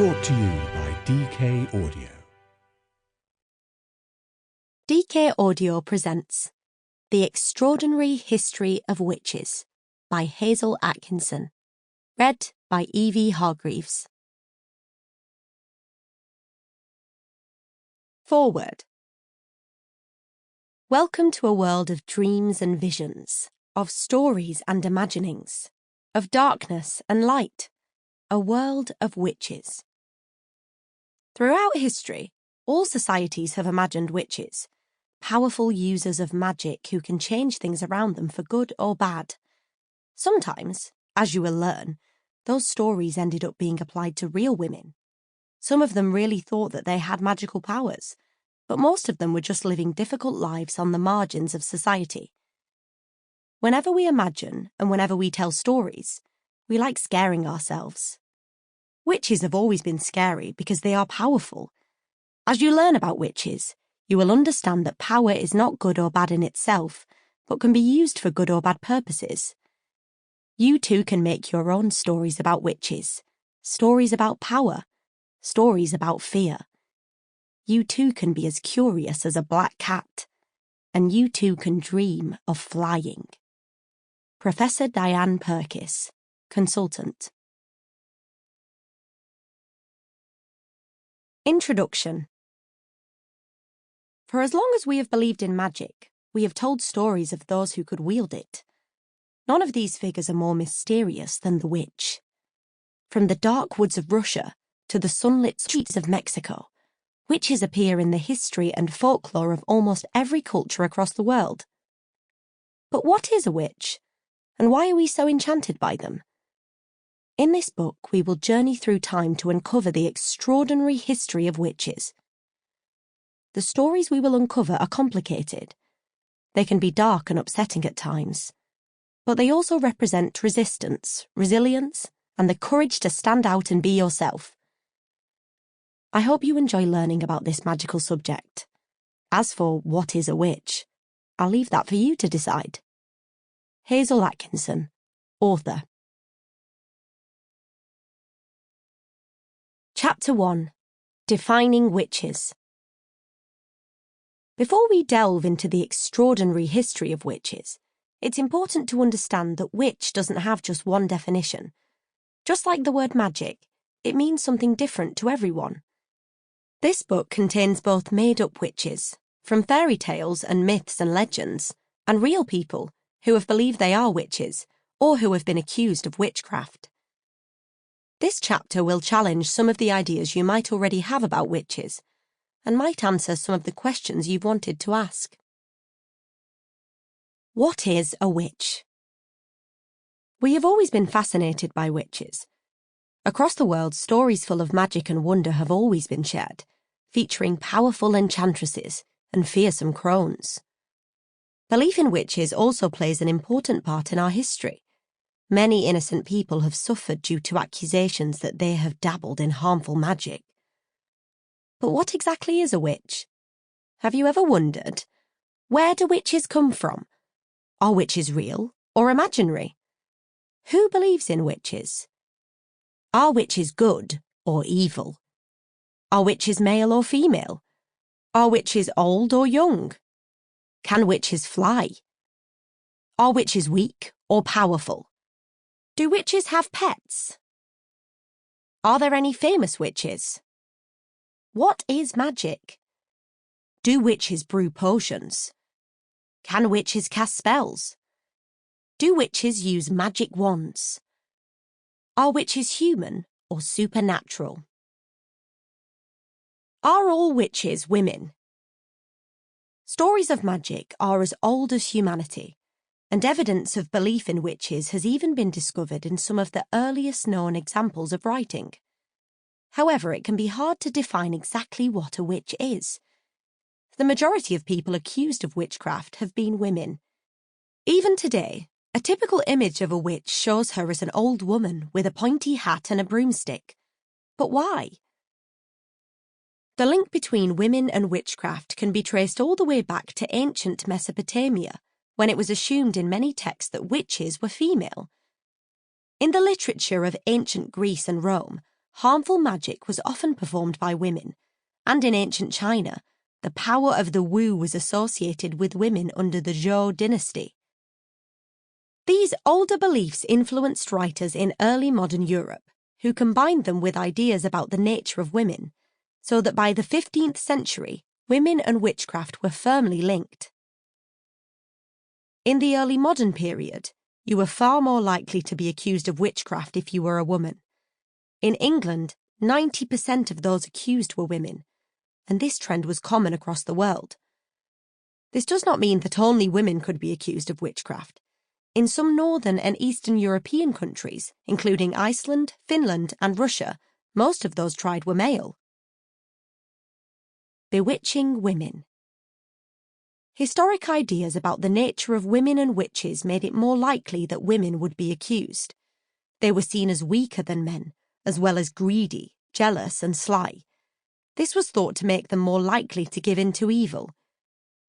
Brought to you by DK Audio. DK Audio presents The Extraordinary History of Witches by Hazel Atkinson. Read by Evie Hargreaves. Foreword. Welcome to a world of dreams and visions, of stories and imaginings, of darkness and light, a world of witches. Throughout history, all societies have imagined witches, powerful users of magic who can change things around them for good or bad. Sometimes, as you will learn, those stories ended up being applied to real women. Some of them really thought that they had magical powers, but most of them were just living difficult lives on the margins of society. Whenever we imagine and whenever we tell stories, we like scaring ourselves. Witches have always been scary because they are powerful. As you learn about witches, you will understand that power is not good or bad in itself, but can be used for good or bad purposes. You too can make your own stories about witches, stories about power, stories about fear. You too can be as curious as a black cat, and you too can dream of flying. Professor Diane Purkis, Consultant. Introduction. For as long as we have believed in magic, we have told stories of those who could wield it. None of these figures are more mysterious than the witch. From the dark woods of Russia to the sunlit streets of Mexico, witches appear in the history and folklore of almost every culture across the world. But what is a witch, and why are we so enchanted by them? In this book, we will journey through time to uncover the extraordinary history of witches. The stories we will uncover are complicated. They can be dark and upsetting at times, but they also represent resistance, resilience, and the courage to stand out and be yourself. I hope you enjoy learning about this magical subject. As for what is a witch, I'll leave that for you to decide. Hazel Atkinson, author. Chapter 1. Defining Witches. Before we delve into the extraordinary history of witches, it's important to understand that witch doesn't have just one definition. Just like the word magic, it means something different to everyone. This book contains both made-up witches, from fairy tales and myths and legends, and real people who have believed they are witches or who have been accused of witchcraft. This chapter will challenge some of the ideas you might already have about witches and might answer some of the questions you've wanted to ask. What is a witch? We have always been fascinated by witches. Across the world, stories full of magic and wonder have always been shared, featuring powerful enchantresses and fearsome crones. Belief in witches also plays an important part in our history. Many innocent people have suffered due to accusations that they have dabbled in harmful magic. But what exactly is a witch? Have you ever wondered? Where do witches come from? Are witches real or imaginary? Who believes in witches? Are witches good or evil? Are witches male or female? Are witches old or young? Can witches fly? Are witches weak or powerful? Do witches have pets? Are there any famous witches? What is magic? Do witches brew potions? Can witches cast spells? Do witches use magic wands? Are witches human or supernatural? Are all witches women? Stories of magic are as old as humanity, and evidence of belief in witches has even been discovered in some of the earliest known examples of writing. However, it can be hard to define exactly what a witch is. The majority of people accused of witchcraft have been women. Even today, a typical image of a witch shows her as an old woman with a pointy hat and a broomstick. But why? The link between women and witchcraft can be traced all the way back to ancient Mesopotamia, when it was assumed in many texts that witches were female. In the literature of ancient Greece and Rome, harmful magic was often performed by women, and in ancient China, the power of the Wu was associated with women under the Zhou dynasty. These older beliefs influenced writers in early modern Europe, who combined them with ideas about the nature of women, so that by the 15th century, women and witchcraft were firmly linked. In the early modern period, you were far more likely to be accused of witchcraft if you were a woman. In England, 90% of those accused were women, and this trend was common across the world. This does not mean that only women could be accused of witchcraft. In some northern and eastern European countries, including Iceland, Finland, and Russia, most of those tried were male. Bewitching women. Historic ideas about the nature of women and witches made it more likely that women would be accused. They were seen as weaker than men, as well as greedy, jealous, and sly. This was thought to make them more likely to give in to evil.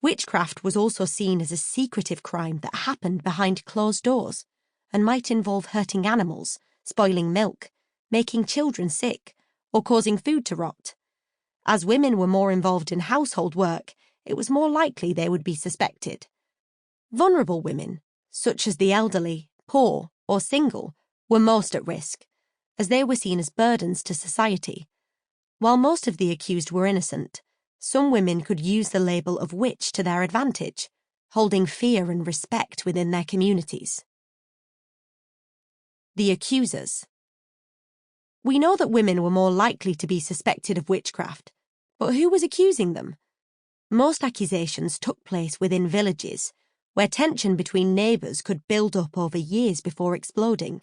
Witchcraft was also seen as a secretive crime that happened behind closed doors and might involve hurting animals, spoiling milk, making children sick, or causing food to rot. As women were more involved in household work, it was more likely they would be suspected. Vulnerable women, such as the elderly, poor, or single, were most at risk, as they were seen as burdens to society. While most of the accused were innocent, some women could use the label of witch to their advantage, holding fear and respect within their communities. The accusers. We know that women were more likely to be suspected of witchcraft, but who was accusing them? Most accusations took place within villages, where tension between neighbours could build up over years before exploding.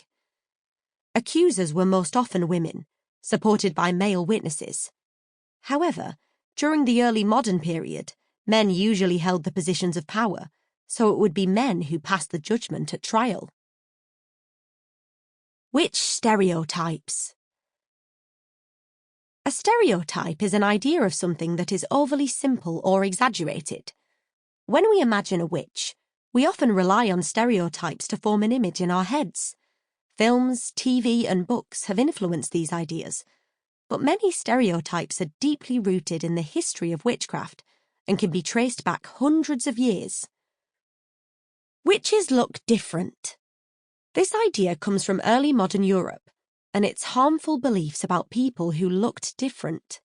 Accusers were most often women, supported by male witnesses. However, during the early modern period, men usually held the positions of power, so it would be men who passed the judgment at trial. Witch stereotypes. A stereotype is an idea of something that is overly simple or exaggerated. When we imagine a witch, we often rely on stereotypes to form an image in our heads. Films, TV, and books have influenced these ideas, but many stereotypes are deeply rooted in the history of witchcraft and can be traced back hundreds of years. Witches look different. This idea comes from early modern Europe, and its harmful beliefs about people who looked different.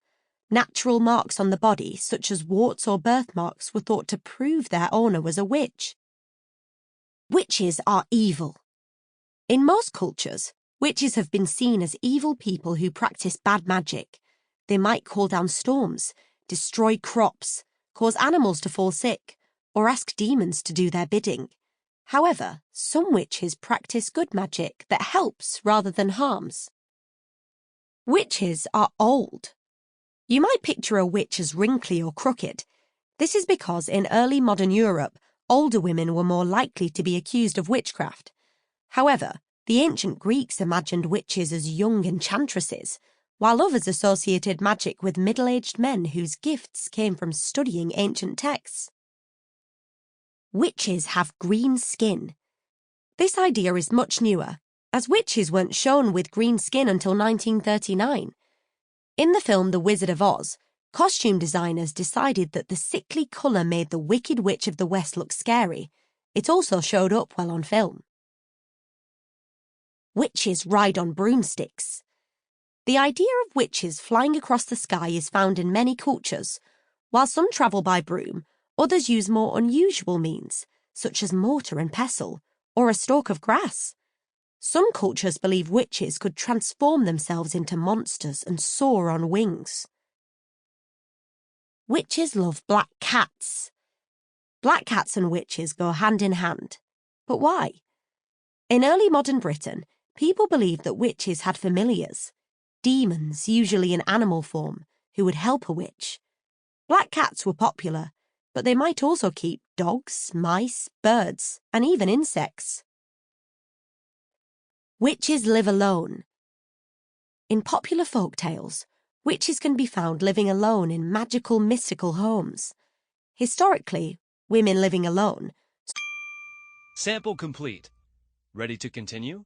Natural marks on the body, such as warts or birthmarks, were thought to prove their owner was a witch. Witches are evil. In most cultures, witches have been seen as evil people who practice bad magic. They might call down storms, destroy crops, cause animals to fall sick, or ask demons to do their bidding. However, some witches practice good magic that helps rather than harms. Witches are old. You might picture a witch as wrinkly or crooked. This is because in early modern Europe, older women were more likely to be accused of witchcraft. However, the ancient Greeks imagined witches as young enchantresses, while others associated magic with middle-aged men whose gifts came from studying ancient texts. Witches have green skin. This idea is much newer, as witches weren't shown with green skin until 1939. In the film The Wizard of Oz, costume designers decided that the sickly colour made the Wicked Witch of the West look scary. It also showed up well on film. Witches ride on broomsticks. The idea of witches flying across the sky is found in many cultures. While some travel by broom, others use more unusual means, such as mortar and pestle, or a stalk of grass. Some cultures believe witches could transform themselves into monsters and soar on wings. Witches love black cats. Black cats and witches go hand in hand. But why? In early modern Britain, people believed that witches had familiars, demons, usually in animal form, who would help a witch. Black cats were popular, but they might also keep dogs, mice, birds, and even insects. Witches live alone. In popular folk tales, witches can be found living alone in magical, mystical homes. Historically, women living alone. Sample complete. Ready to continue?